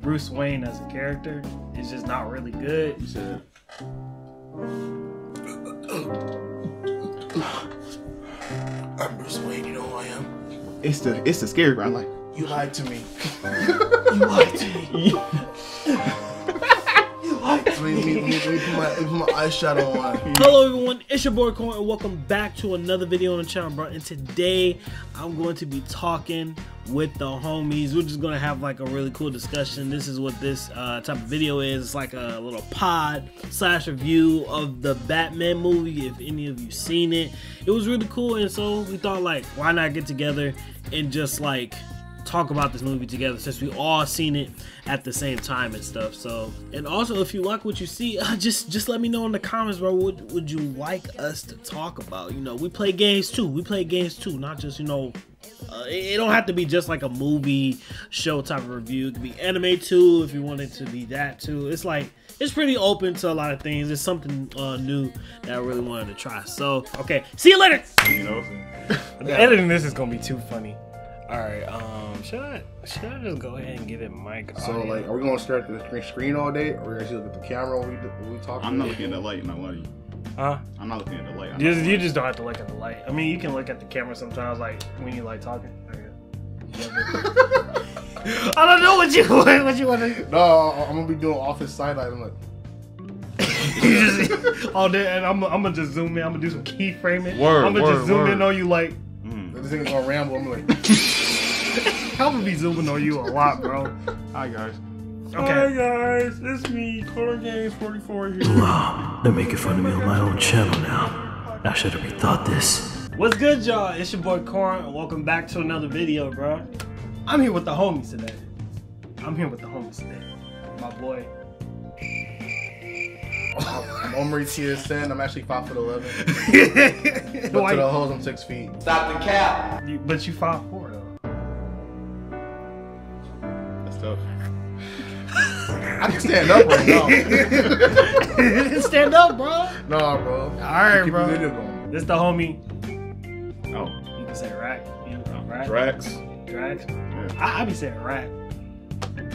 Bruce Wayne as a character is just not really good. You said. I'm Bruce Wayne. You know who I am? It's the scary part. I'm like, you lied to me. You lied to me. You lied to me. Let me put my eyeshadow on. Hello everyone, it's your boy Corn and welcome back to another video on the channel, bro. And today I'm going to be talking with the homies. We're just gonna have like a really cool discussion. This is what this type of video is. It's like a little pod / review of the Batman movie. If any of you seen it, it was really cool, and so we thought like, why not get together and just like talk about this movie together, since we all seen it at the same time and stuff. So, and also if you like what you see, just let me know in the comments, bro. What would you like us to talk about? You know, we play games too. Not just, you know, it don't have to be just like a movie show type of review. It could be anime too if you want it to be that too. It's like, it's pretty open to a lot of things. It's something new that I really wanted to try. So okay, see you later. you know, Editing this is gonna be too funny. All right, should I just go ahead and get it mic? So like, are we gonna stare at the screen all day, or are we actually look at the camera when we talk? I'm not looking at the light, not lying. Huh? I'm not looking at the light. You just don't have to look at the light. I mean, you can look at the camera sometimes, like when you like talking. I don't know what you want to. No, I'm gonna be doing office side eye. I'm like, all day, and I'm gonna just zoom in. I'm gonna do some keyframing. I'm gonna just zoom in on you like. this thing's gonna ramble. I'm like, I'm gonna be zooming on you a lot, bro. Hi guys. Okay. Hi guys, it's me, Color Games 44 here. Wow, they're making fun of me on my own channel now. I should have rethought this. What's good, y'all? It's your boy Corn, and welcome back to another video, bro. I'm here with the homies today. My boy. I'm Omri TSN. I'm actually 5'11". But to the hoes, I'm 6 feet. Stop the cap. But you 5'4" though. That's tough. I can stand up right now. Stand up, bro. Nah, bro. Alright, Keep bro. the video going. This the homie. Oh. You can say rack. Rack. Drax. Drax. Yeah. I be saying rack.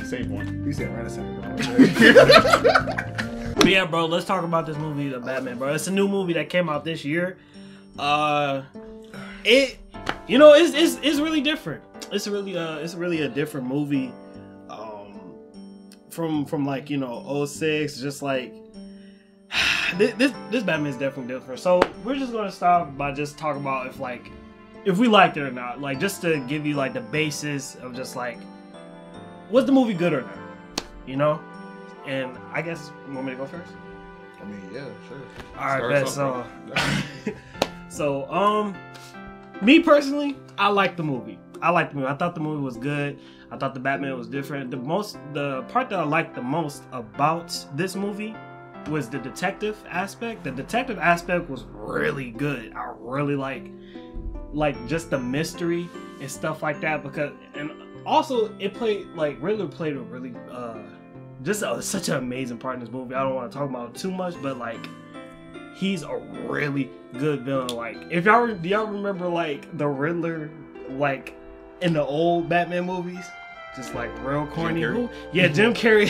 Same one. You said right a second. But yeah, bro, let's talk about this movie, The Batman, bro. It's a new movie that came out this year. It's really different. It's really a different movie. From like, you know, 06, just like this Batman is definitely different. So we're just gonna start by just talking about if we liked it or not, like just to give you like the basis of just like, was the movie good or not, you know? And I guess you want me to go first? I mean, yeah, sure. All right, bet. So me personally, I liked the movie. I thought the movie was good. I thought the Batman was different. The part that I liked the most about this movie was the detective aspect. The detective aspect was really good. I really like just the mystery and stuff like that, because, and also it played, like, Riddler played a really such an amazing part in this movie. I don't want to talk about it too much, but like, he's a really good villain. Like, do y'all remember like the Riddler, like in the old Batman movies, just like real corny? Yeah, Jim Carrey.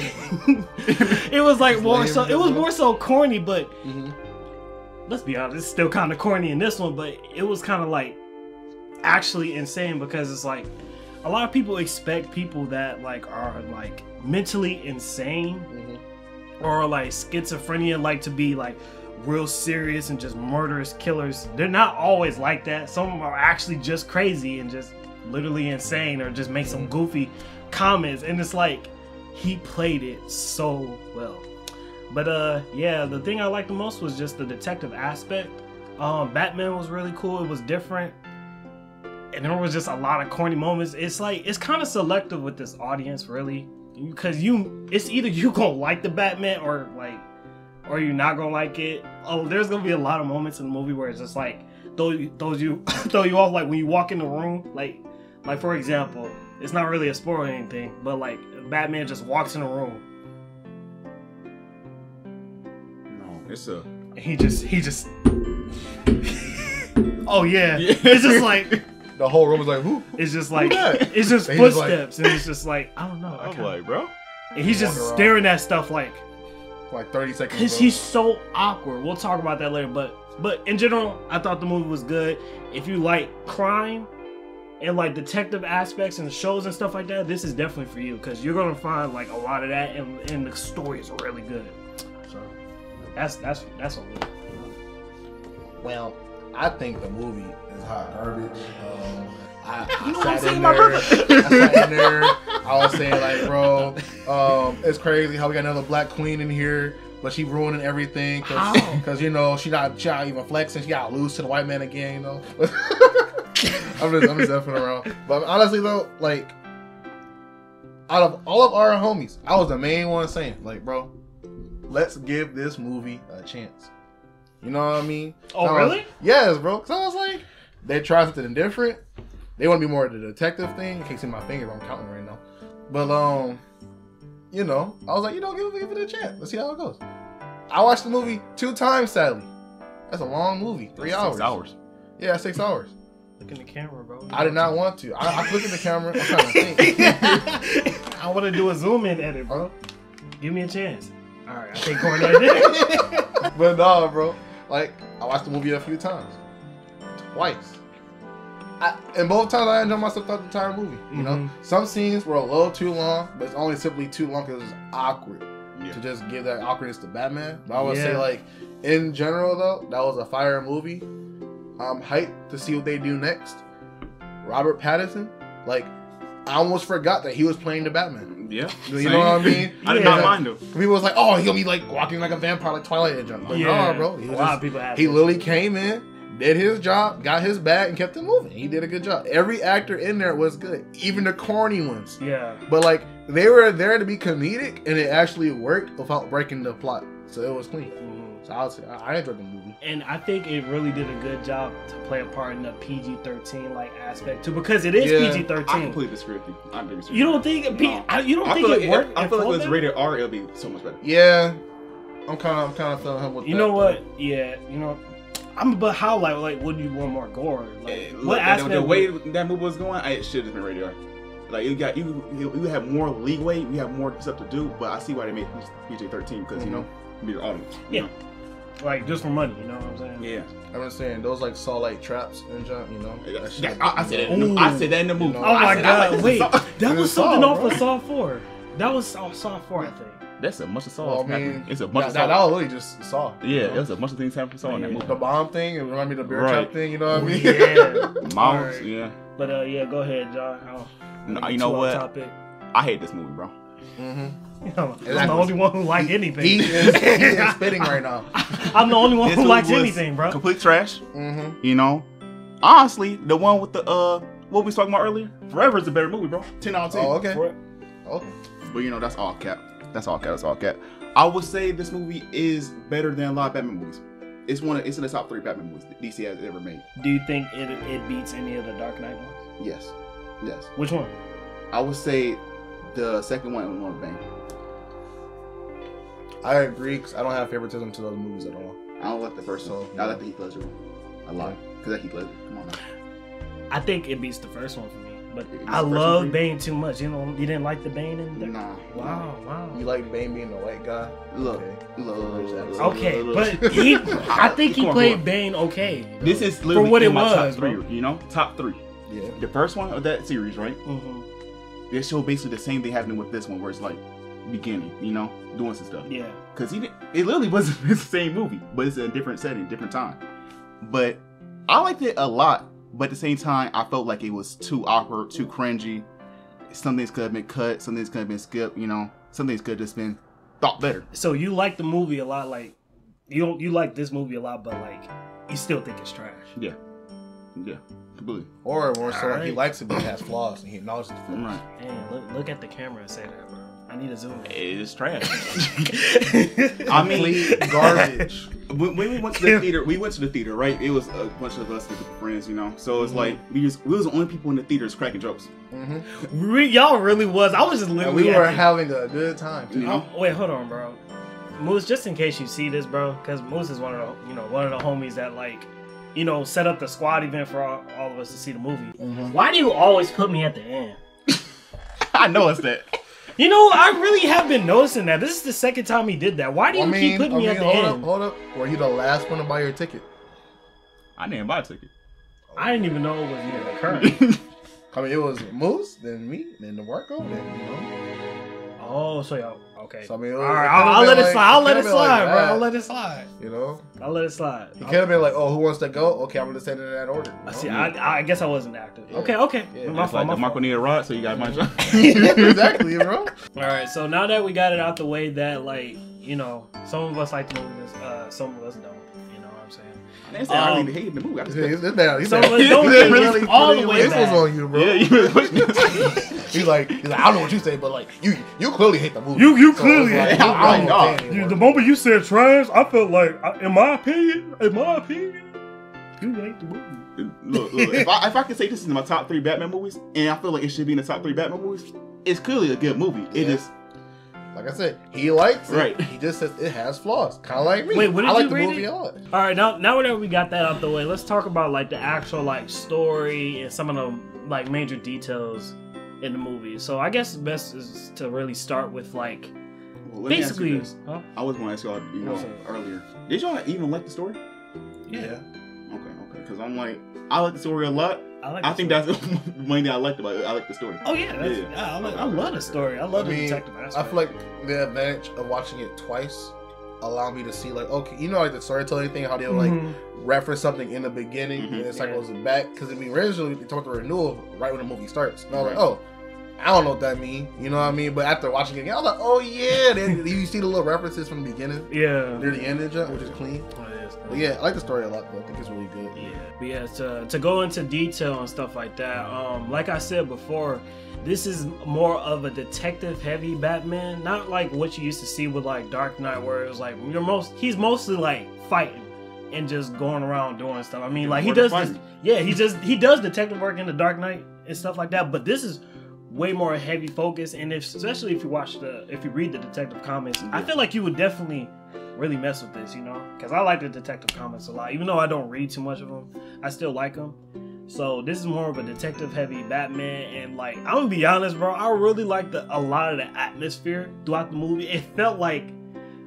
It was like more so corny, but let's be honest, it's still kind of corny in this one. But it was kind of like actually insane, because it's like a lot of people expect people that like are like mentally insane or like schizophrenia like to be like real serious and just murderous killers. They're not always like that. Some of them are actually just crazy and just literally insane, or just make some goofy comments, and it's like he played it so well. But yeah, the thing I liked the most was just the detective aspect. Batman was really cool. It was different, and there was just a lot of corny moments. It's like, it's kind of selective with this audience, really, because it's either you gonna like the Batman or you're not gonna like it. There's gonna be a lot of moments in the movie where it's just like throw you off, like when you walk in the room, like for example, it's not really a spoiler or anything, but like Batman just walks in the room. No, it's a. He just. Oh yeah, it's just like. The whole room was like, who? It's just like, that? it's just And he's footsteps, and it's just like, I don't know. I'm like, bro. and he's just Walking around. staring at stuff like 30 seconds. because bro. he's so awkward. We'll talk about that later, but in general, I thought the movie was good. If you like crime and like detective aspects and shows and stuff like that, this is definitely for you because you're gonna find like a lot of that, and the story is really good. So that's a little. Well, I think the movie is hot garbage. I know sat what I'm in saying, my there. brother? I sat in there. I was saying like, bro, it's crazy how we got another black queen in here, but she ruining everything because you know she not even flexing. She got loose to the white man again. You know. I'm just effing around. But honestly though, like, out of all of our homies, I was the main one saying like, bro, let's give this movie a chance. You know what I mean? Oh, really? Yes, bro. Because I was like, they try something different. They want to be more of the detective thing. You can't see my finger, I'm counting right now. But, you know, I was like, you know, give it a chance. Let's see how it goes. I watched the movie 2 times, sadly. That's a long movie. 3 hours. 6 hours. Yeah, 6 hours. Look in the camera, bro. I did not want to. I looked at the camera. I'm trying to think. I want to do a zoom in edit, bro. Give me a chance. All right, I think Corn edit. But nah, bro. Like, I watched the movie a few times. Twice. And both times I enjoyed myself throughout the entire movie. You know? Some scenes were a little too long, but it's only simply too long because it's awkward. Yeah. To just give that awkwardness to Batman. But I would say, like, in general, though, that was a fire movie. I'm hyped to see what they do next. Robert Pattinson, like, I almost forgot that he was playing the Batman. Yeah. You know what I mean? I did not mind him. People was like, oh, he'll be like walking like a vampire, like Twilight and jump. But nah, bro. A lot of people have He this. literally came in, did his job, got his bag, and kept it moving. He did a good job. Every actor in there was good, even the corny ones. Yeah. But like, they were there to be comedic, and it actually worked without breaking the plot. So it was clean. So I would say I enjoyed the movie. And I think it really did a good job to play a part in the PG-13 like aspect too, because it is PG-13. I completely disagree with you. I agree with you. You don't think No. you don't I think feel it like worked? I feel like if it was rated R, it'll be so much better. Yeah, I'm kind of feeling him with that. You know what? Yeah, you know. But how like would you want more gore? Like what aspect? The way that movie was going, it should have been rated R. Like you have more leeway, you have more stuff to do. But I see why they made PG-13 because you know, be the audience. Yeah. Know? Like just for money, you know what I'm saying? Yeah. I'm just saying those like saw like traps and jump. You know. I said that. I said that in the movie. You know, Oh my I god! Wait, that was something Saw, off bro. of Saw 4. That was Saw 4, I think. That's a bunch of Well, songs. I mean, It's a bunch of that songs. was really just Saw. Yeah, there's a bunch of things happening from Saw in that movie. The bomb thing, it reminded me of the bear Right. trap thing. You know what I mean? Yeah. Moms, Alright. yeah. But yeah, go ahead, John. No, you know what? Topic. I hate this movie, bro. You know, I'm the only one who likes anything. He is spitting right now. I'm the only one This who movie likes was anything, bro. Complete trash. Mm-hmm. You know, honestly, the one with the what we was talking about earlier, Forever is a better movie, bro. 10 out of 10. Oh, okay. Okay. But you know, that's all cap. That's all cap. That's all cap. I would say this movie is better than a lot of Batman movies. It's in the top 3 Batman movies that DC has ever made. Do you think it beats any of the Dark Knight ones? Yes. Yes. Which one? I would say the second one was Bane. I agree because I don't have favoritism to those movies at all. I don't like the first one. I like the Heath Ledger one a lot. Because that Heath Ledger. Come on now. I think it beats the first one for me. But It beats I the first love one? Bane too much. You know, you didn't like the Bane in there? Nah. Wow. You like Bane being the white guy? Look. Okay, but I think he Come on, played bro. Bane okay. This is literally For what in it my was, top 3, bro. you know? Top 3. Yeah. The first one of that series, right? Mm-hmm. They show basically the same thing happening with this one, where it's like beginning, you know, doing some stuff. Yeah. Because it literally wasn't the same movie, but it's a different setting, different time. But I liked it a lot, but at the same time, I felt like it was too awkward, too cringy. Some things could have been cut, some things could have been skipped, you know. Some things could have just been thought better. So you like the movie a lot, like you like this movie a lot, but like you still think it's trash. Yeah. Yeah. Completely. Or more so, Alright. he likes it, but it has flaws, and he acknowledges the flaws. Right. Damn, look at the camera and say that, bro. I need a zoom. It is trash. I mean, Complete garbage. when we went to the theater, right? It was a bunch of us, with friends, you know. So it's like we was the only people in the theaters cracking jokes. Y'all really was. I was just And literally. we were at the- having a good time, too. You know? Oh, wait, hold on, bro. Moose, just in case you see this, bro, because Moose is one of the homies that like, set up the squad event for all of us to see the movie. Why do you always put me at the end? I know it's that. You know, I really have been noticing that. This is the second time he did that. Why do you keep putting me at the end? Hold up. Were you the last one to buy your ticket? I didn't buy a ticket. I didn't even know it was even occurring. I mean, it was Moose, then me, then the Marco, then Oh, so y'all okay. So, I mean, all right, I'll let it slide. I'll let it slide, bro. I'll let it slide. You know, I'll let it slide. He could have been like, "Oh, who wants to go? Okay, I'm gonna send it in that order." I see. I guess I wasn't active. Yeah. Okay. Yeah. My fault. Marco need a rod, so you got my job. Exactly, bro. All right. So now that we got it out the way, that like some of us like the movies, some of us don't. You know what I'm saying? I really hated the movie. Some of us don't really all the way back. This was on you, bro. Yeah, you really pushing me. He's like, I don't know what you say, but like, you clearly hate the movie. You clearly hate it. I know. The moment you said trash, I felt like, in my opinion, you hate the movie. Look, if I could say this is my top 3 Batman movies, and I feel like it should be in the top 3 Batman movies, it's clearly a good movie. Yeah. It is. Like I said, he likes it. Right. He just says it has flaws. Kind of like me. Wait, what did I like you the rate movie it? a lot. All right, now that we got that out the way, let's talk about like the actual like story and some of the like major details in the movie. So I guess the best is to really start with like basically. Huh? I was going to ask y'all, earlier. Did y'all even like the story? Yeah. Okay. Because I'm like, I like the story a lot. I think that's the main thing I liked about it. I like the story. Oh yeah, I love the story. I love the detective aspect. I feel like the advantage of watching it twice allowed me to see like, okay, like the storytelling thing, how they'll like reference something in the beginning and it cycles it back. Because I mean, originally they talked about the renewal right when the movie starts. And I was like, oh, I don't know what that means. You know what I mean? But after watching it again, I was like, oh yeah. Then you see the little references from the beginning. Yeah. Near the end of it, which is clean. But yeah, I like the story a lot though. I think it's really good. Yeah. But yeah, to go into detail and stuff like that, like I said before, this is more of a detective heavy Batman, not like what you used to see with like Dark Knight, where it was like he's mostly like fighting and just going around doing stuff. I mean, like he does he does detective work in the Dark Knight and stuff like that, but this is way more heavy focus, and especially if you read the detective comics, I feel like you would definitely really mess with this, because I like the detective comics a lot. Even though I don't read too much of them, I still like them. So this is more of a detective heavy Batman, and like, I'm gonna be honest, bro, I really liked a lot of the atmosphere throughout the movie. It felt like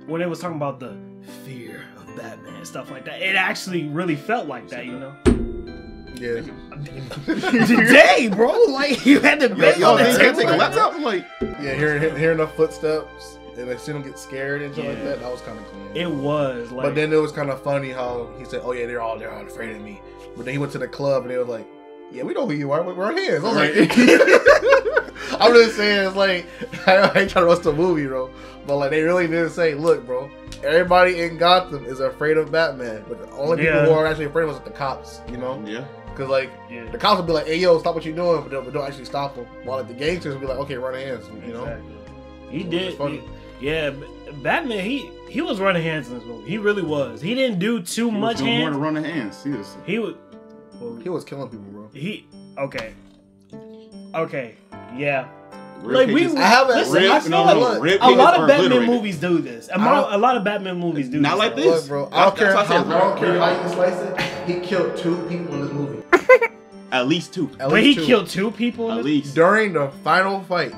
when it was talking about the fear of Batman and stuff like that, it actually really felt like that, Yeah. Today, bro, like you had to bang on the table. Take a laptop, like hearing the footsteps. And I seen him get scared and shit like that. That was kind of cool. It was, like, but then it was kind of funny how he said, "Oh yeah, they're all afraid of me." But then he went to the club and they was like, "Yeah, we know who you are. We're on hands." I was like, "I'm just saying, it's like I ain't trying to watch the movie, bro." But like they really did say, "Look, bro, everybody in Gotham is afraid of Batman, but the only people who are actually afraid of us are the cops." Yeah. Because the cops will be like, "Hey, yo, stop what you're doing," but don't actually stop them. While like the gangsters will be like, "Okay, run hands," Exactly. He did. Yeah, Batman. He was running hands in this movie. He really was. He didn't do too much hands. More than running hands. He was killing people, bro. Okay. Yeah. Like I feel like a lot of Batman movies do this. A lot of Batman movies do not this. Like this, bro. I don't care how you slice it. He killed 2 people in this movie. At least 2. He killed 2 people. At least during the final fight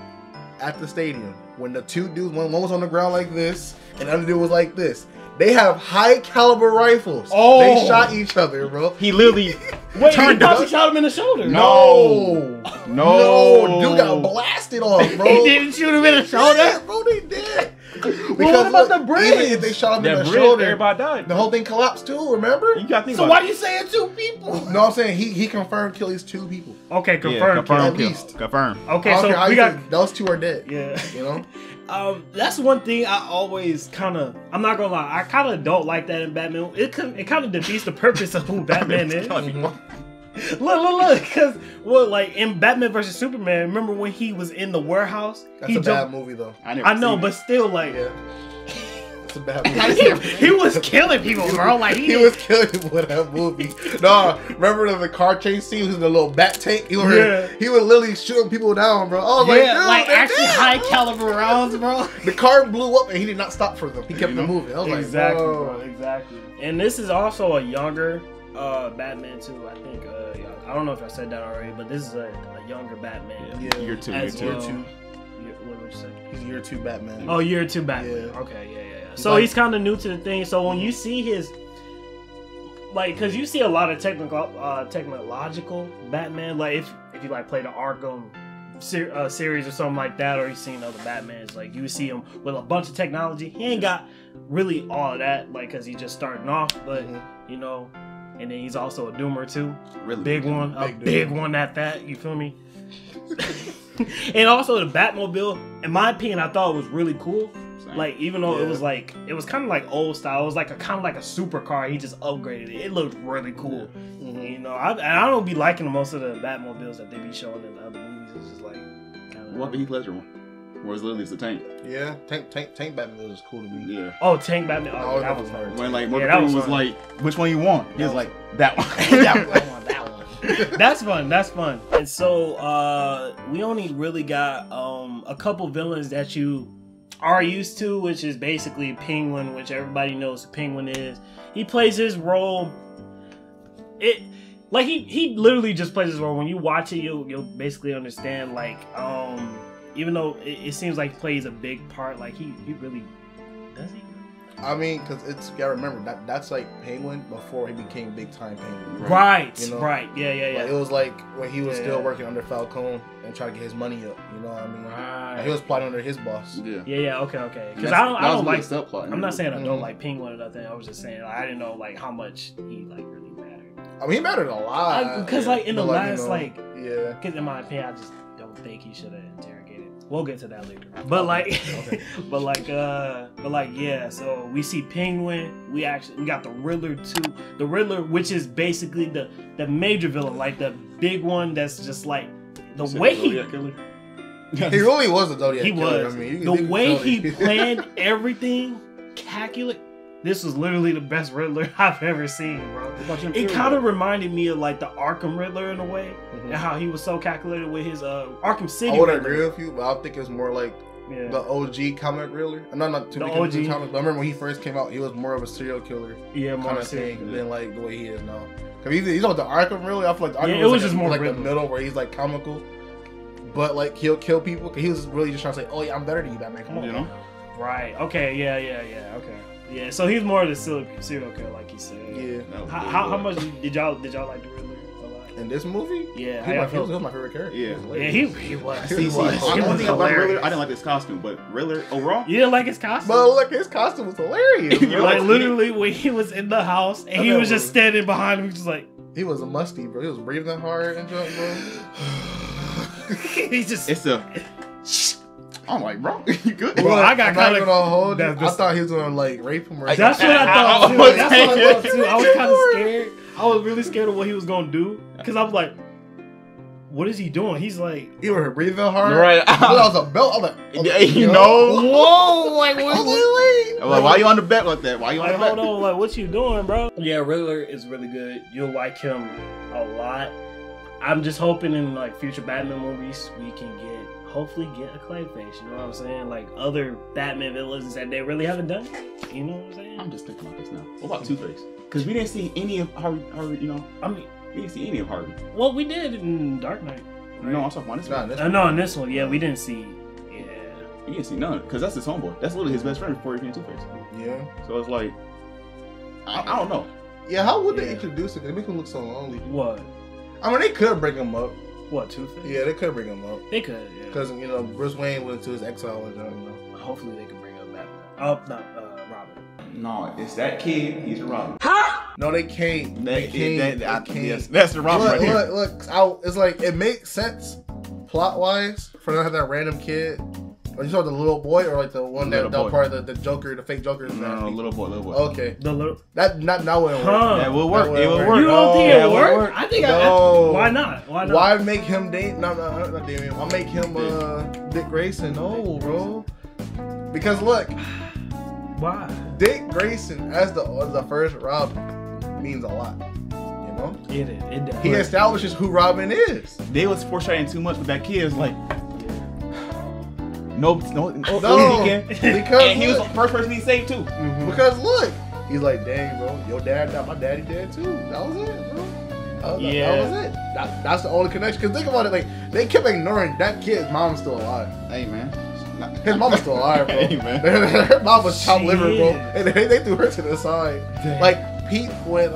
at the stadium, when the 2 dudes, one was on the ground like this, and the other dude was like this. They have high caliber rifles. Oh, they shot each other, bro. He literally turned up. He shot him in the shoulder. No, dude got blasted off, bro. He didn't shoot him in the shoulder. Yeah, bro, they did. Because what about the bridge? Even if they shot him in the shoulder, everybody died. The whole thing collapsed too. Remember? You got to think so why are you saying 2 people? No, I'm saying he confirmed killed these 2 people. Okay, confirmed. At least confirmed. Okay, so we got those 2 are dead. Yeah, That's one thing I always I'm not gonna lie, I kind of don't like that in Batman. It kind of defeats the purpose of who Batman is. Look, because like in Batman vs Superman, remember when he was in the warehouse? That's a bad movie though. I know, but still, like, it's a bad movie. he was killing people, bro. Like he was killing people in that movie. No, remember the car chase scene? He was in the little bat tank. He was literally shooting people down, bro. I was like, dude, actually high caliber rounds, bro. The car blew up and he did not stop for them. He kept them moving. I was exactly, like, bro, exactly. And this is also a younger Batman too. I think. I don't know if I said that already, but this is a younger Batman. Yeah, year 2. What would you say? He's year 2 Batman. Oh, year 2 Batman. Yeah. Okay, yeah. So he's kind of new to the thing. So when you see his, like, because you see a lot of technological Batman, like if you like play the Arkham series or something like that, or you've seen other Batmans, like you see him with a bunch of technology. He ain't got really all of that, like, because he's just starting off, but you know, and then he's also a doomer too. Really Big one, a big one at that. You feel me? And also the Batmobile, in my opinion, I thought it was really cool. Same. Like, even though it was kind of like old style, it was like kind of like a supercar. He just upgraded it. It looked really cool. You know, I don't be liking most of the Batmobiles that they be showing in the other movies. It's just like kind of. What the Heath Ledger one? Where's Lily's the tank? Yeah, Tank Batman is cool to me. Yeah. Oh, Tank Batman. Oh, Oh, that was hard. When like Yeah, Morgan that Freeman was fun. like, which one you want? He was like, that one. that one. That's fun. And so we only really got a couple villains that you are used to, which is basically Penguin, which everybody knows who Penguin is. He plays his role. He literally just plays his role. When you watch it, you'll basically understand, like, even though it seems like he plays a big part, like he really does he? I mean, because it's, you gotta remember, that's like Penguin before he became big time Penguin. Right, You know? right. Yeah. Like, it was like when he was Yeah. still working under Falcone and trying to get his money up. You know what I mean? Right. Like, he was plotting under his boss. Yeah. Yeah, okay. Because I don't like. subplot. I'm not saying I don't Mhm. like Penguin or nothing. I was just saying, like, I didn't know like how much he like really mattered. I mean, he mattered a lot. Because like in the But, last yeah. because in my opinion, I just don't think he should have interrogated. We'll get to that later. But like, yeah. So we see Penguin. We got the Riddler too. The Riddler, which is basically the major villain, like the big one. That's just like the way he. He really was a Zodiac He killer. was. I mean, The way he planned everything, calculate. This was literally the best Riddler I've ever seen, bro. It kind of reminded me of like the Arkham Riddler in a way, and how he was so calculated with his Arkham City. I would Riddler. agree with you, but I think it was more like the OG comic Riddler. No, not too big into the comic, but I remember when he first came out, he was more of a serial killer more kind of serial thing than like the way he is now. Cause he's on the Arkham Riddler. I feel like the Arkham it was like just more like Riddler. the middle where he's like comical, but like he'll kill people. Cause he was really just trying to say, "Oh yeah, I'm better than you, Batman. Come on." You know? Right. Okay. Yeah. Okay. Yeah. So he's more of the serial killer, like you said. Yeah. How much did y'all like the Riddler a lot? In this movie, Yeah. he was my favorite character. Yeah. Yeah. He was. See, He was. one He was thing about Riddler, hilarious. I didn't like this costume, but Riddler overall, You didn't like his costume? But look, his costume was hilarious. You bro. know, Like literally when he was in the house and he was just standing behind him, just like He was a musty, bro. He was breathing hard and junk, bro. he just. it's a. I'm like, bro, you good? Bro, I got I'm not kinda- gonna hold you. that's I just- thought he was gonna like rape him or That's something. what I thought too. was That's what I thought thinking. too. I was kind of scared. I was really scared of what he was gonna do because I was like, "What is he doing?" He's like, You were breathing hard. Right. I thought that was a belt. I was like, Yeah, you know? "Whoa! Like, I what? was like, wait. I'm like, why you on the bet like that? Why you on Like, the bet? hold on! Like, what you doing, bro?" Yeah, Riddler is really good. You'll like him a lot. I'm just hoping in like future Batman movies we can hopefully get a Clayface. You know what I'm saying? Like other Batman villains that they really haven't done. You know what I'm saying? I'm just thinking about this now. What about Two-Face? Because we didn't see any of Harvey, you know, I mean, we didn't see any of Harvey. well, we did in Dark Knight. Right? No, I'm talking about this Nah, one. this No, in this one, yeah, we didn't see. Yeah. You didn't see none. Because that's his homeboy. That's literally his best friend before he became Two-Face. Yeah. So it's like, I don't know. Yeah, how would they Yeah. introduce it? They make him look so lonely. What? I mean, they could bring him up. What? Two-Face? Yeah, they could bring him up. They could. Yeah. Because, you know, Bruce Wayne went into his exile and, you know. Hopefully they can bring up Batman. Oh, no, Robin. No, it's that kid. He's a Robin. No, they can't. They can't. They can't. Yes, that's the Robin right here. Look. It's like, it makes sense plot-wise for them to have that random kid. Or you saw the little boy or like the one that Little boy. part of the Joker, the fake Joker? No, little boy. Okay. The little. That wouldn't work. Huh. That will work. That It will will work. You don't think No, it that work? I think No. Why not? Why not? Why make him not Damien? I'll make him Dick Grayson. No, bro. Because look, Why? Dick Grayson as the first Robin means a lot. You know? It does. He establishes who Robin is. They was foreshadowing too much with that kid. It's like, no, No, because and he was the look, first person he saved too. because look, he's like, dang, bro, your dad died, my daddy dead too. That was it, bro. That was it. That's the only connection. Cause think about it, like they kept ignoring that kid's mom's still alive. Hey man, His mama's still alive, bro. Hey, man. Her mom was chopped liver, bro. Shit. And they threw her to the side. Dang. Like Pete went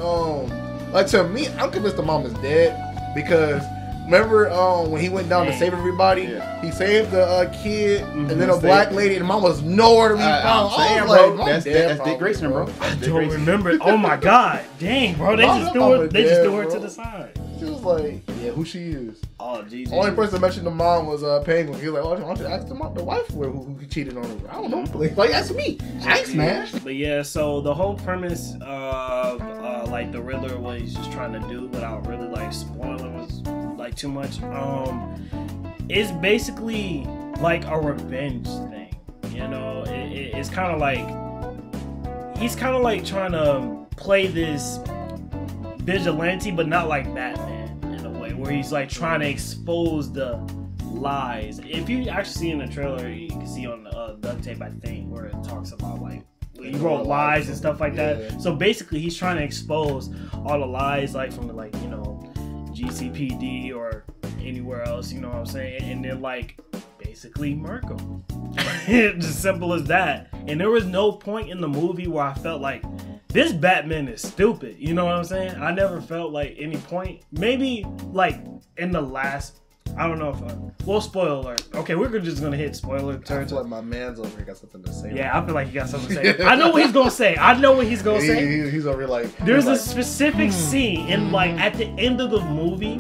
like to me, I'm convinced the mom is dead because remember when he went down to save everybody, Yeah. he saved the kid and then a Saved- black lady and the mom was nowhere to be found. I'm saying, I was like, bro, "Mom that's dead Dick probably, Grayson, bro. I That's Dick don't Grayson. remember. Oh my god, dang, bro, they Mom, just that mama threw it. They just dead, threw her to bro. the side. She was like, yeah, who she is. Oh Jesus. Only person that mentioned the mom was Penguin. He was like, oh, why don't you ask the wife who cheated on her? I don't know. Like, that's me. Thanks, man. But yeah, so the whole premise of like the Riddler, what he's just trying to do without really like spoiling was like too much. It's basically like a revenge thing. You know, it's kind of like he's kind of like trying to play this vigilante, but not like Batman in a way, where he's like trying to expose the lies. If you actually see in the trailer, you can see on the duct tape, I think, where it talks about like he wrote lies and stuff like that. So basically, he's trying to expose all the lies, like from the GCPD or anywhere else. You know what I'm saying? And then like basically murk him. It's as simple as that. And there was no point in the movie where I felt like this Batman is stupid. You know what I'm saying? I never felt like any point. Maybe like in the last, I don't know if well, spoiler alert. Okay, we're just gonna hit spoiler I turns. feel like my man's over here got something to say. Yeah, I feel like he got something to say. I know what he's gonna say. I know what he's gonna say. He's over here like. There's a specific scene in like at the end of the movie,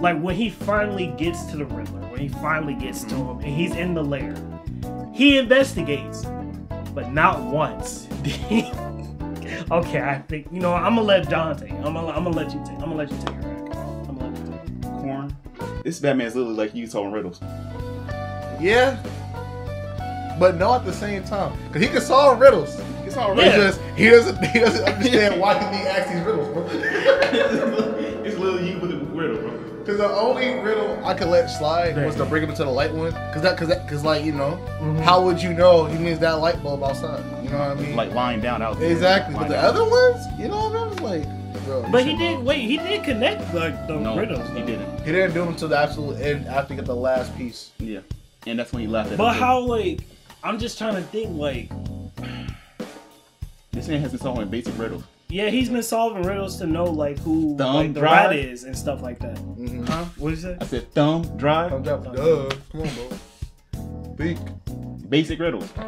like when he finally gets to the Riddler, when he finally gets to him and he's in the lair. He investigates, but not once. Okay, I think I'm gonna let Dante. I'm gonna let you take. I'm gonna let you take it. Rick. I'm gonna let you take it. Corn. This Batman's literally like you solving riddles. Yeah, but no at the same time, cause he can solve riddles. It's all Yeah. right. He doesn't understand why he asks these riddles, bro. It's literally you with a riddle, bro. Cause the only riddle I could let slide was to bring him into the light one. Cause like how would you know he means that light bulb outside? You know what I mean? Like lying down out there. Exactly. But Lying the down. other ones, you know what I mean? It's like, bro. But he did connect like the No, riddles. he though. didn't. He didn't do them until the absolute end after he got the last piece. Yeah. And that's when he laughed at But him. how like I'm just trying to think like This man has been solving basic riddles. yeah, he's been solving riddles to know like who Thumb like the drive? rat is and stuff like that. Mm-hmm. Huh? What did you say? I said thumb drive. Come on, bro. Think. Basic riddles. You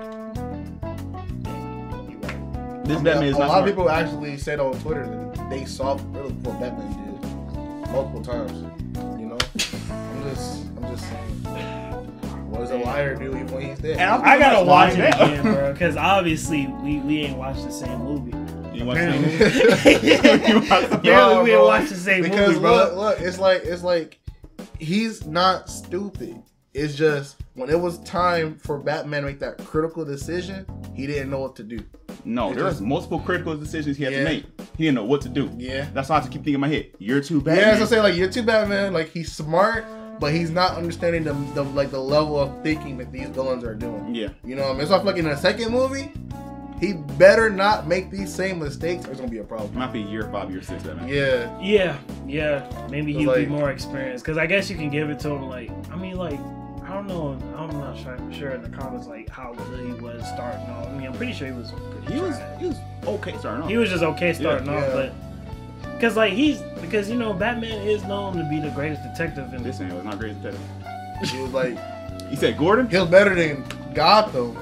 right. This Batman is a not lot of smart. people actually said on Twitter that they solved riddles before Batman did multiple times. You know, I'm just saying. What does a liar do even when he's dead? And I gotta That's watch it lying again, down. bro, because obviously we ain't watched the same movie. You want to Apparently we ain't watched the same because movie, bro. look, it's like he's not stupid. It's just when it was time for Batman to make that critical decision, he didn't know what to do. No, It's there was just- multiple critical decisions he had Yeah. to make. He didn't know what to do. Yeah. That's why I have to keep thinking in my head. You're too bad. Yeah, so say like you're too Batman. Like he's smart, but he's not understanding the level of thinking that these villains are doing. Yeah. You know what I mean? So I feel like in the second movie, he better not make these same mistakes or it's gonna be a problem. Might be year 5, year 6, Batman. Yeah. Yeah. Maybe So, he'll be like- more experienced. Because I guess you can give it to him, like, I mean, like, I don't know. I'm not sure in the comments, like, how good he was starting off. I mean, I'm pretty sure he was pretty He was trash. okay starting off. He was just okay starting Yeah. off, but. Because, like, Batman is known to be the greatest detective in This man was not great at that. He was like, He said Gordon? he was better than Gotham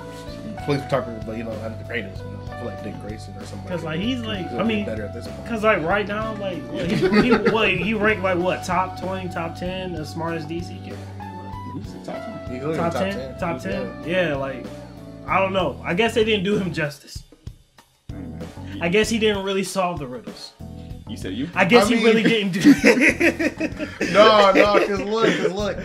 police photographer, but not the greatest. You know? I feel like Dick Grayson or something. 'Cause, like, he's like- He'll I be mean, better at this point. Because, like, right now, like, he ranked, like, what, top 20, top 10, the smartest DC character? He's the top 10. He's literally Top 10? Top 10? Yeah, like, I don't know. I guess they didn't do him justice. I guess he didn't really solve the riddles. You said you? I guess I he mean- really didn't do it. No, because look,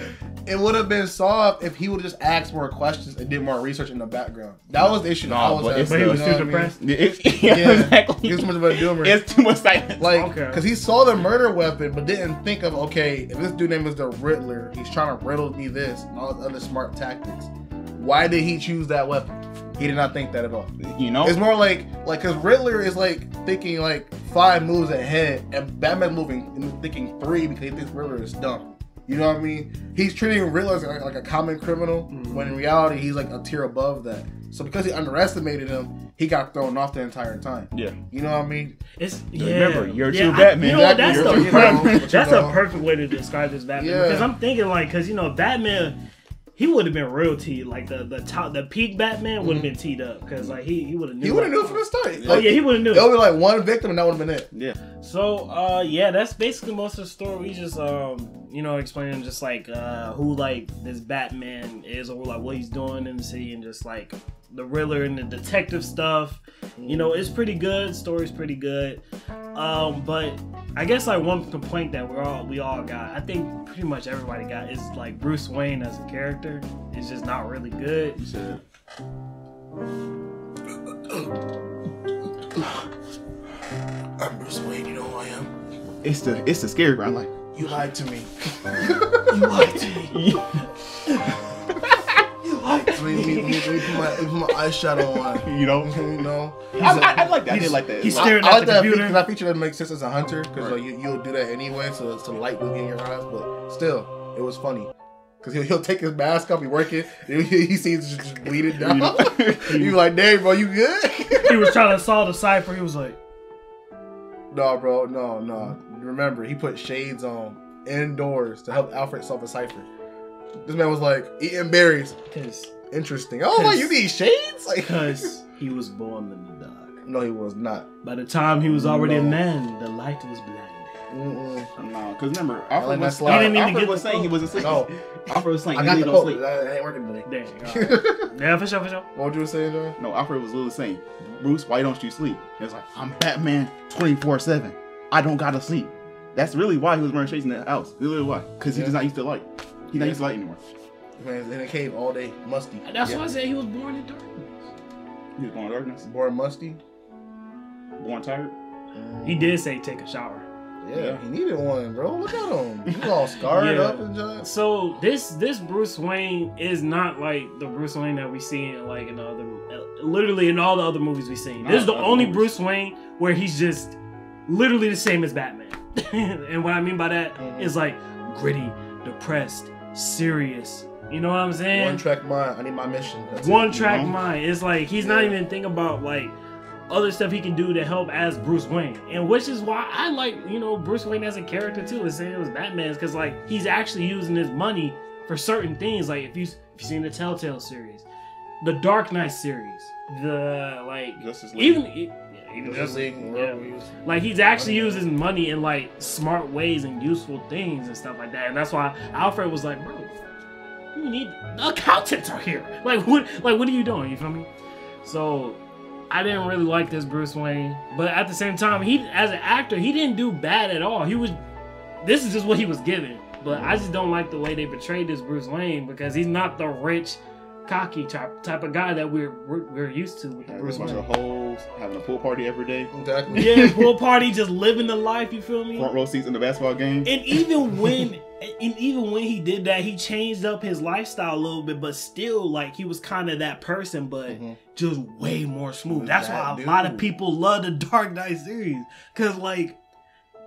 it would have been solved if he would have just asked more questions and did more research in the background. That was the issue. No, that I was but having, it's But he the- was you know too what I mean? depressed. Yeah, exactly. He was too much of a doomer. It's too much silence. Like, Okay. because he saw the murder weapon, but didn't think of, okay, if this dude name is the Riddler, he's trying to riddle me this and all his other smart tactics. Why did he choose that weapon? He did not think that at all. You know? It's more like, because Riddler is like thinking like 5 moves ahead, and Batman's moving and thinking 3 because he thinks Riddler is dumb. You know what I mean? He's treating Riddler as like a common criminal, when in reality he's like a tier above that. So because he underestimated him, he got thrown off the entire time. Yeah. You know what I mean? Remember, you're two Batman. You know, Exactly. that's a perfect way to describe this Batman. Yeah. Because I'm thinking like, because you know, Batman, he would have been real teed. Like the peak Batman would have been teed up because like he would have knew. He would have knew from the start. Oh yeah, he would have knew. It would be like one victim, and that would have been it. Yeah. So yeah, that's basically most of the story. We just you know, explaining just like who like this Batman is, or like what he's doing in the city, and just like the Riddler and the detective stuff. You know, it's pretty good. Story's pretty good. But I guess like one complaint that we all got, I think pretty much everybody got, is like Bruce Wayne as a character is just not really good. I'm Bruce Wayne. You know who I am? It's the scary part. I'm like, You lied to me. You lied to me. Let me put my eyeshadow on. you know. You know. I like that. I did like that. He's I staring like at the that computer. because that feature doesn't make sense as a hunter, because Right. like, you'll do that anyway, so the light will get in your eyes. But still, it was funny because he'll take his mask off, he working, he sees it just bleeding down. He's like, "Dang, bro, you good?" He was trying to solve the cipher. He was like, No, bro, no. Remember, he put shades on indoors to help Alfred solve a cipher. This man was like eating berries. because Interesting. Oh, like, you need shades? Like, he was born in the dark. no, he was not. By the time he was already a No. man, the light was blinded. No, because remember, like Alfred that was, slide. He didn't even Alfred get was the saying he quote. wasn't asleep. No. Alfred was saying I he got the really don't quote. sleep. That ain't working today. Dang. All right. Yeah, for sure. What you were saying, John? No, Alfred was literally saying, Bruce, why don't you sleep? It's like, I'm Batman 24/7. I don't gotta sleep. That's really why he was wearing shades in the house. Literally why. Because he's just not used to light. He's not used to light anymore. Man, in a cave all day, musty. That's why I said he was born in darkness. He was born in darkness, Born musty. born tired. He did say take a shower. Yeah, he needed one, bro. Look at him. He's all scarred Yeah. up and just. So this Bruce Wayne is not like the Bruce Wayne that we see in like in other, literally in all the other movies we've seen. This is the only Bruce Wayne where he's just literally the same as Batman. And what I mean by that is like gritty, depressed, serious. You know what I'm saying? One track mind. I need my mission. That's One it. track you know? mind. It's like he's not even thinking about like other stuff he can do to help as Bruce Wayne, and which is why I like, you know, Bruce Wayne as a character too. The same as Batman's, because like he's actually using his money for certain things. Like if you've seen the Telltale series, the Dark Knight series, the like Justice League. even Justice League, yeah. wherever he was. Like he's actually using his money in like smart ways and useful things and stuff like that. And that's why Alfred was like, bro, you need the accountants are here. Like what are you doing? You feel me? So I didn't really like this Bruce Wayne, but at the same time, he as an actor, he didn't do bad at all. This is just what he was given. But I just don't like the way they portrayed this Bruce Wayne, because he's not the rich, cocky type of guy that we're used to with the Bruce Bruce bunch Wayne. of hoes, having a pool party every day, Exactly. Yeah, pool party, just living the life. You feel me? front row seats in the basketball game. And even when he did that, he changed up his lifestyle a little bit, but still, like, he was kind of that person, but just way more smooth. That's why a lot of people love the Dark Knight series, because, like,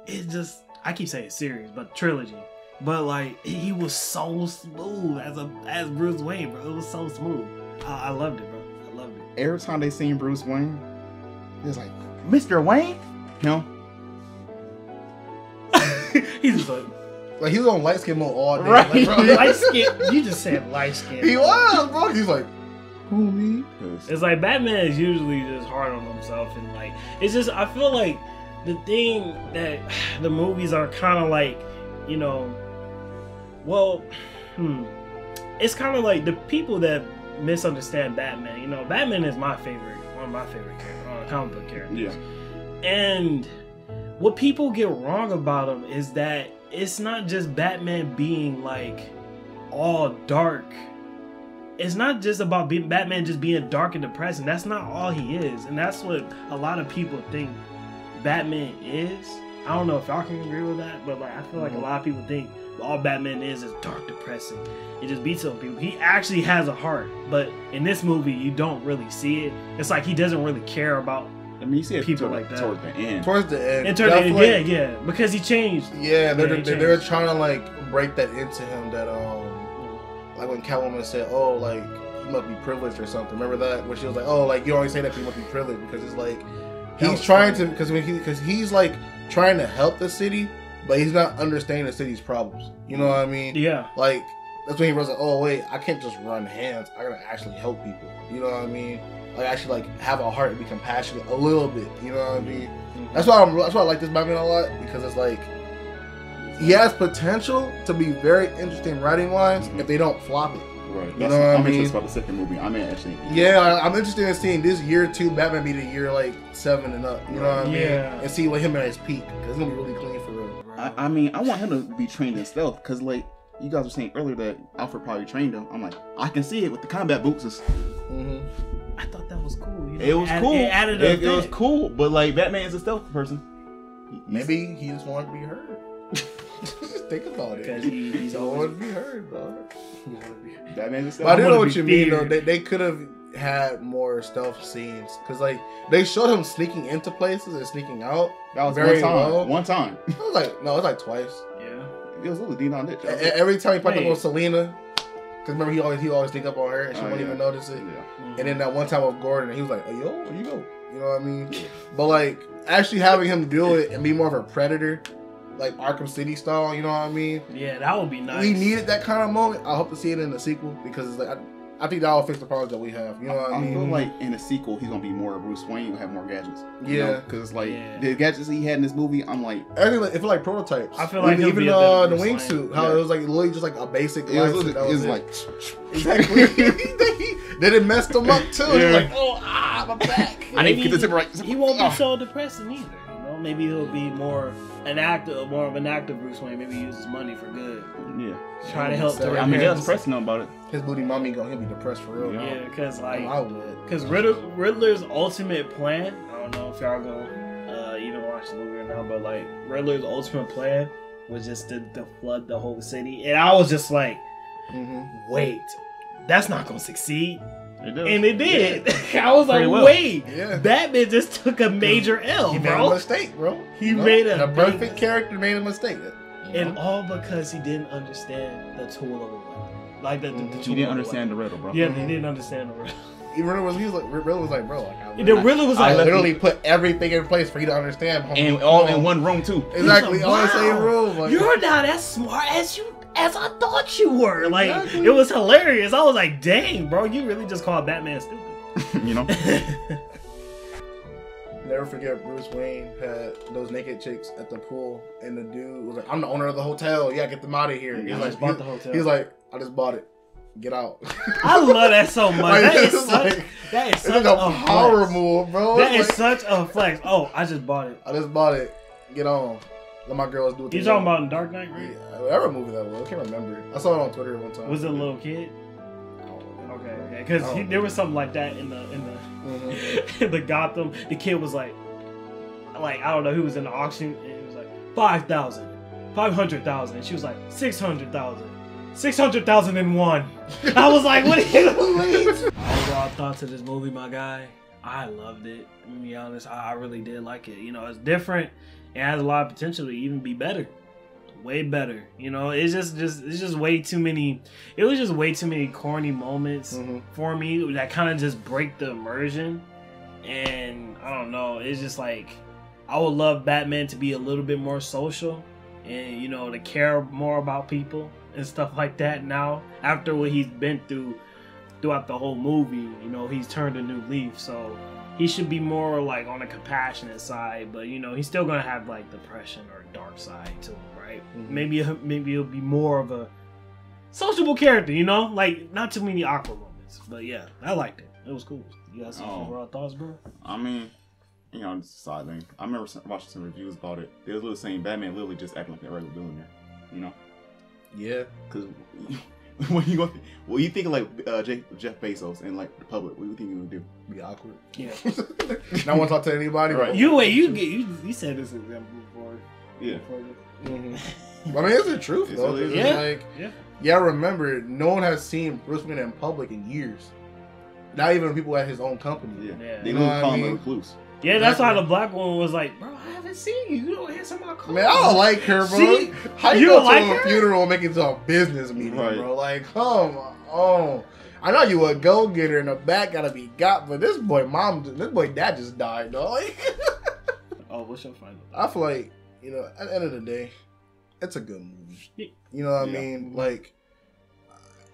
it's just, I keep saying series, but trilogy. But, like, he was so smooth as Bruce Wayne, bro. It was so smooth. I loved it, bro. I loved it. Every time they seen Bruce Wayne, it was like, Mr. Wayne? No. He's just like, Like, he was on light skin mode all day. right? Like, bro, Light skin. You just said light skin. he was, bro. He's like, Who, me? 'Cause It's like Batman is usually just hard on himself, and like it's just, I feel like the thing that the movies are kind of like, you know, well, it's kind of like the people that misunderstand Batman. You know, Batman is one of my favorite comic book characters. yeah. And what people get wrong about him is that it's not just Batman being like all dark. It's not just about Batman just being dark and depressing. That's not all he is. And that's what a lot of people think Batman is. I don't know if y'all can agree with that, but like I feel like a lot of people think all Batman is dark, depressing. It just beats up people. He actually has a heart, but in this movie you don't really see it. It's like he doesn't really care about I mean, you see it people like that towards the end. Towards the end. Yeah, because he changed. Yeah, they're changed. trying to like break that into him. That like when Catwoman said, "Oh, like you must be privileged or something." Remember that when she was like, "Oh, like you always say that you must be privileged," because it's like he's trying to because he's like trying to help the city, but he's not understanding the city's problems. You know what I mean? Yeah. Like that's when he was like, "Oh wait, I can't just run hands. I gotta actually help people." You know what I mean? Like actually like have a heart and be compassionate a little bit. You know what I mean? Mm-hmm. That's why I like this Batman a lot, because it's like he has potential to be very interesting writing wise if they don't flop it. Right. You know what I I'm mean? interested about the second movie. I mean, actually. Yeah, I'm interested in seeing this year 2 Batman be the year like 7 and up. You know what I mean? Yeah. And see what him at his peak, because it's gonna be really clean for real. I mean, I want him to be trained in stealth, because like you guys were saying earlier that Alfred probably trained him. I'm like, I can see it with the combat boots. Mm-hmm. I thought that was cool. You know, It was cool. It added it was cool, but like Batman is a stealth person. Maybe he just wanted to be heard. Just think about it. Because he's He always wanted to be heard, bro. Batman's a stealth. But I do know wanna what be you mean, though. feared. They could have had more stealth scenes, because like they showed him sneaking into places and sneaking out. That was very one time. well. One time. It was like no, it was like twice. Yeah. It was literally Dean on it. Every time he popped up Wait. on Selena, because remember he always sneak up on her and she wouldn't even notice it. Yeah. And then that one time with Gordon, and he was like, "Yo, where you go?" You know what I mean? But like actually having him do it and be more of a predator, like Arkham City style. You know what I mean? Yeah, that would be nice. We needed that kind of moment. I hope to see it in the sequel, because it's like I think that will fix the problems that we have. You know what I I mean? feel like in a sequel he's gonna be more Bruce Wayne. He'll have more gadgets. Yeah. Because like Yeah. the gadgets he had in this movie, I'm like, Everything like, it feel like prototypes. I feel like he'll even be a better the Bruce Wayne. wingsuit, how Yeah. it was like literally just like a basic. it was, life suit, that it was it. like Exactly. Then it messed him up too. He's Yeah. like, "Oh, my back." I didn't get the zipper right. He won't be Oh. so depressing either. You know, maybe he'll be more of an active Bruce Wayne. Maybe he uses money for good. Yeah. Try to help the I I mean, repair that's pressing him about it. His booty mommy he'll be depressed for real. Yeah, because like, I would. because Riddler's ultimate plan. I don't know if y'all gonna even watch the movie or not, but like Riddler's ultimate plan was just to flood the whole city, and I was just like, wait, that's not gonna succeed. It does. And it did. I was like, Pretty well. wait, Yeah. Batman just took a major L, He made a bro. mistake, bro. He made a the big perfect mistake. character made a mistake. And all because he didn't understand the tool of a weapon. Like the tool He of didn't a understand the weapon. riddle, bro. Yeah, he didn't understand the riddle. Riddler was like, bro, like The riddle was I like, literally put everything in place for you to understand. And all in one room too. Exactly, He's all in like, the same wow, room. Like, you're not as smart as I thought you were. Like, Exactly. it was hilarious. I was like, dang, bro, you really just called Batman stupid. You know. never forget Bruce Wayne had those naked chicks at the pool, and the dude was like, "I'm the owner of the hotel. Yeah, get them out of here." Yeah, He's I like, just bought the hotel. He's like, "I just bought it. Get out." I love that so much. Like, That is it's such, like- that is It's such like a a power flex. move, bro. That It's is like, such a flex. Oh, I just bought it. I just bought it. Get on. Let my girls do it. You talking about in Dark Knight, right? Yeah, whatever movie that was. I can't remember. I saw it on Twitter one time. Was it a little kid? I don't know. Okay, because Oh. there was something like that in the Mhm. in the Gotham. The kid was like I don't know, he was in the auction and he was like 5,000, 500,000, and she was like 600,000, 600,001. I was like, what are you doing? Overall thoughts of this movie, my guy, I loved it. I'm gonna be honest, I really did like it. You know, it's different. It has a lot of potential to even be better. Way better. You know, it's just way too many. It was just way too many corny moments Mhm. for me that kind of just break the immersion. And I don't know. It's just like I would love Batman to be a little bit more social, and you know, to care more about people and stuff like that. Now, after what he's been through throughout the whole movie, you know, he's turned a new leaf. So he should be more like on the compassionate side, but you know, he's still gonna have like depression or dark side to him, right? Mhm. Maybe he'll be more of a sociable character, you know, like not too many awkward moments. But yeah, I liked it. It was cool. You got some overall thoughts, bro? I mean, you know, it's a side thing. I remember watching some reviews about it. They was literally saying Batman literally just acting like a regular billionaire. You know, Yeah. because when you go, well, you think of like Jeff Bezos and like the public. What do you think he would do? Be awkward. Yeah. Not want to talk to anybody. Right. You said this example before. Yeah. Mhm. I mean, it's the truth It's though. really- It's Yeah. like, Yeah. remember, no one has seen Bruce Wayne in public in years. Not even people at his own company. Yeah. Yeah. They You know literally what call I him a mean? recluse. Yeah, that's why the black woman was like, bro, I haven't seen you. You don't answer my call. Man, I don't like her, bro. See? How You you go don't like to a her? funeral and make it to a business meeting, Right. bro? Like, come on. I know you a go-getter and the back gotta be got, but this boy dad just died, dog. Like, Oh, what's your final? I feel like, you know, at the end of the day, it's a good movie. You know what I mean? Like,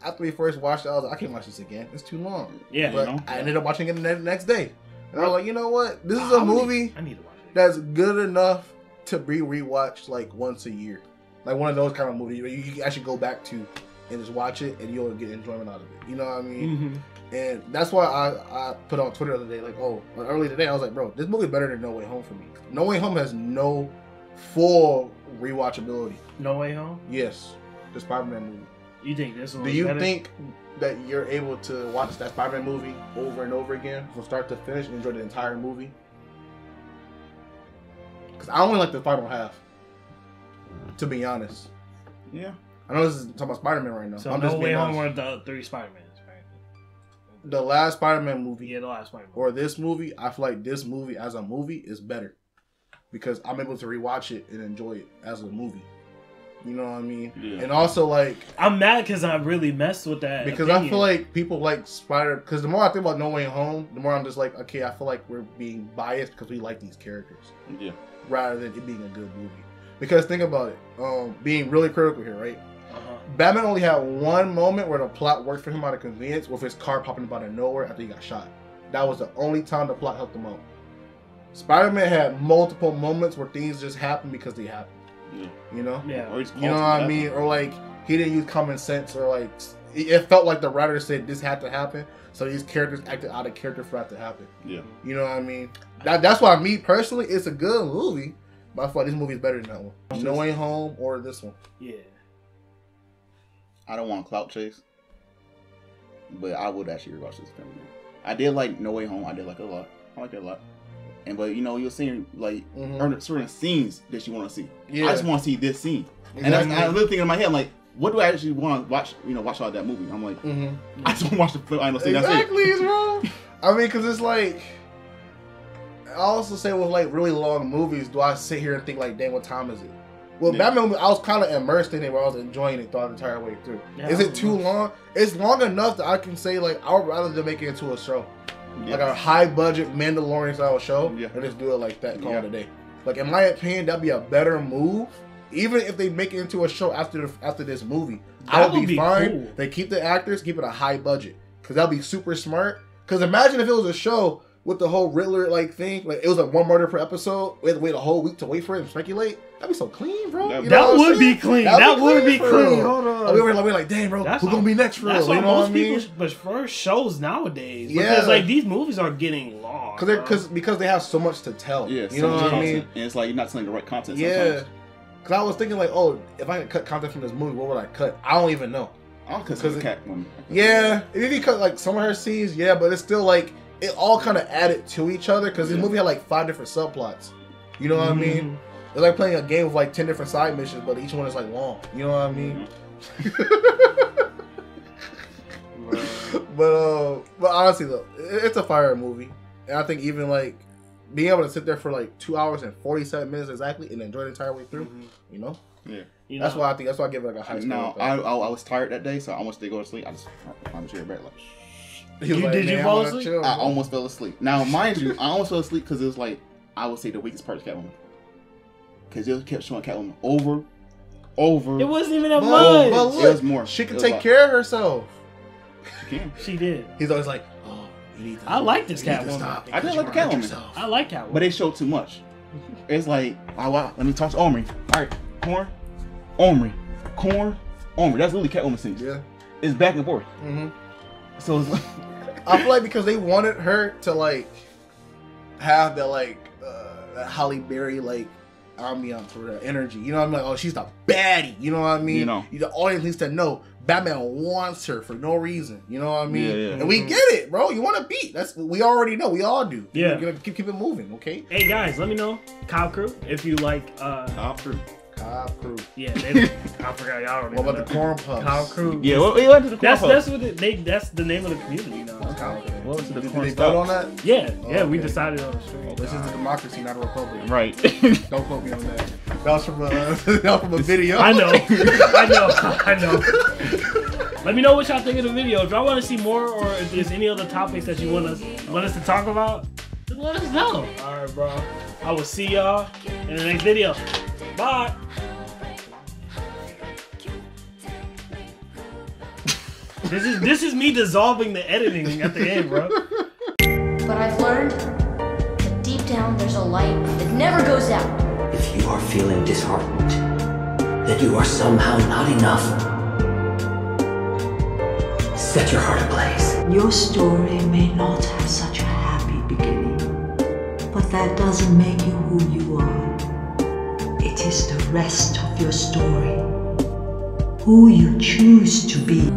after we first watched it, I was like, I can't watch this again. It's too long. Yeah, But you know? I ended up watching it the next day. And I was like, you know what? This is a movie I need to watch it. that's good enough to be rewatched like once a year. Like one of those kind of movies where you can actually go back to and just watch it and you'll get enjoyment out of it. You know what I mean? And that's why I put on Twitter the other day, like, early today, I was like, bro, this movie is better than No Way Home for me. No Way Home has no full rewatchability. No Way Home? Yes, the Spider-Man movie. You think this one Do was you better? think that you're able to watch that Spider-Man movie over and over again from start to finish and enjoy the entire movie? Because I only like the final half, to be honest. Yeah. I know this is talking about Spider-Man right now. So I'm No just Way being Home honest. or the 3 Spider-Mans, right? The last Spider-Man movie Yeah, the last Spider-Man. or this movie, I feel like this movie as a movie is better because I'm able to rewatch it and enjoy it as a movie. You know what I mean? Yeah. And also, like, I'm mad because I really messed with that. because opinion. I feel like people like Spider. Because the more I think about No Way Home, the more I'm just like, okay, I feel like we're being biased because we like these characters Yeah. rather than it being a good movie. Because think about it, being really critical here, right? Uh-huh. Batman only had one moment where the plot worked for him out of convenience with his car popping up out of nowhere after he got shot. That was the only time the plot helped him out. Spider-Man had multiple moments where things just happened because they happened. Yeah. You know? Yeah. Or he's You know what I mean? Or like he didn't use common sense, or like it felt like the writer said this had to happen, so these characters acted out of character for that to happen. Yeah. You know what I mean? That's why me personally, it's a good movie, but I feel like this movie is better than that one. No Way Home or this one. Yeah. I don't want clout chase, but I would actually rewatch this film again. I did like No Way Home. I did like it a lot. I like it a lot. But you know, you're seeing like certain scenes that you want to see. Yeah. I just want to see this scene, Exactly. and I'm really thinking in my head, I'm like, what do I actually want to watch? You know, watch out that movie. I'm like, I just want to watch the final scene. Exactly, bro. I mean, because it's like, I also say with like really long movies, do I sit here and think like, dang, what time is it? Well, Yeah. Batman, I was kind of immersed in it where I was enjoying it throughout the entire way through. Yeah, Is it too long? It's long enough that I can say like, I would rather than make it into a show. Like a high budget Mandalorian style show, Yeah. and just do it like that, call Yeah. it a day. Like in my opinion, that'd be a better move. Even if they make it into a show after this movie, I That would would be be fine. cool. They keep the actors, keep it a high budget, because that'd be super smart. Because imagine if it was a show with the whole Riddler like thing, like it was like one murder per episode. We had to wait a whole week to wait for it and speculate. That'd be so clean, bro. That You know That what I'm would be saying? clean. That'd That would be for clean. real. Hold on. Like, we're like, damn, bro, That's who's gonna be next for That's real? why You know most what I mean? people prefer shows nowadays. Yeah. Because like these movies are getting long. Because they have so much to tell. Yeah, you know what I mean? And it's like you're not telling the right content. Yeah. Sometimes. Because I was thinking like, oh, if I could cut content from this movie, what would I cut? I don't even know. I don't consider Catwoman. Yeah, if you cut like some of her scenes, yeah, but it's still like it all kind of added to each other because this movie had like 5 different subplots. You know what I mean? It's like playing a game with like 10 different side missions, but each one is like long. You know what I mean? But honestly though, it's a fire movie, and I think even like being able to sit there for like 2 hours and 47 minutes exactly and enjoy the entire way through, you know. Yeah. You That's know, why I give it like a high score. Now, I was tired that day, so I almost did go to sleep. I just found the chair back like. He was Did you "Man, fall I wanna asleep? chill, I bro." almost fell asleep. Now, mind you, I almost fell asleep because it was like I would say the weakest part of Catwoman, because it kept showing Catwoman over. it wasn't even that But much. look, It was more. she It can was take like- care of herself. She can. She did. He's always like, "Oh, you need to." I like this you need to Catwoman. stop I did because like you the hurt Catwoman. yourself." I like Catwoman. But they showed too much. It's like, oh, wow, let me talk to Omri. All right, Corn, Omri, Corn, Omri. That's really Catwoman scenes. Yeah. It's back and forth. So it's like, I feel like because they wanted her to like have that like that Halle Berry like ambiance or the energy. You know what I mean? Like, oh, she's the baddie. You know what I mean? You know. The audience needs to know Batman wants her for no reason. You know what I mean? Yeah, yeah. And we get it, bro. You want to beat? We already know. We all do. Yeah. We're gonna keep it moving. Okay. Hey guys, let me know, Kyle Crew, if you like top 3. Cobb Crew. Yeah, I forgot y'all. Don't What even about the know. corn puffs? Cobb Crew. Yeah, what went to the corn That's puffs? what that's the name of the community now. It's Cobb Crew. What was the Did corn they vote on puffs? that? Yeah, yeah, we okay. decided on the street. This is a democracy, not a republic. Right. Don't quote me on that. That was from a video. I know, I know. Let me know what y'all think of the video. If y'all want to see more, or if there's any other topics that you want us to talk about, then let us know. All right, bro. I will see y'all in the next video. Bye. This is me dissolving the editing at the end, bro. But I've learned that deep down there's a light that never goes out. If you are feeling disheartened, that you are somehow not enough, set your heart ablaze. Your story may not have such a happy beginning, but that doesn't make you who you are. It is the rest of your story, who you choose to be.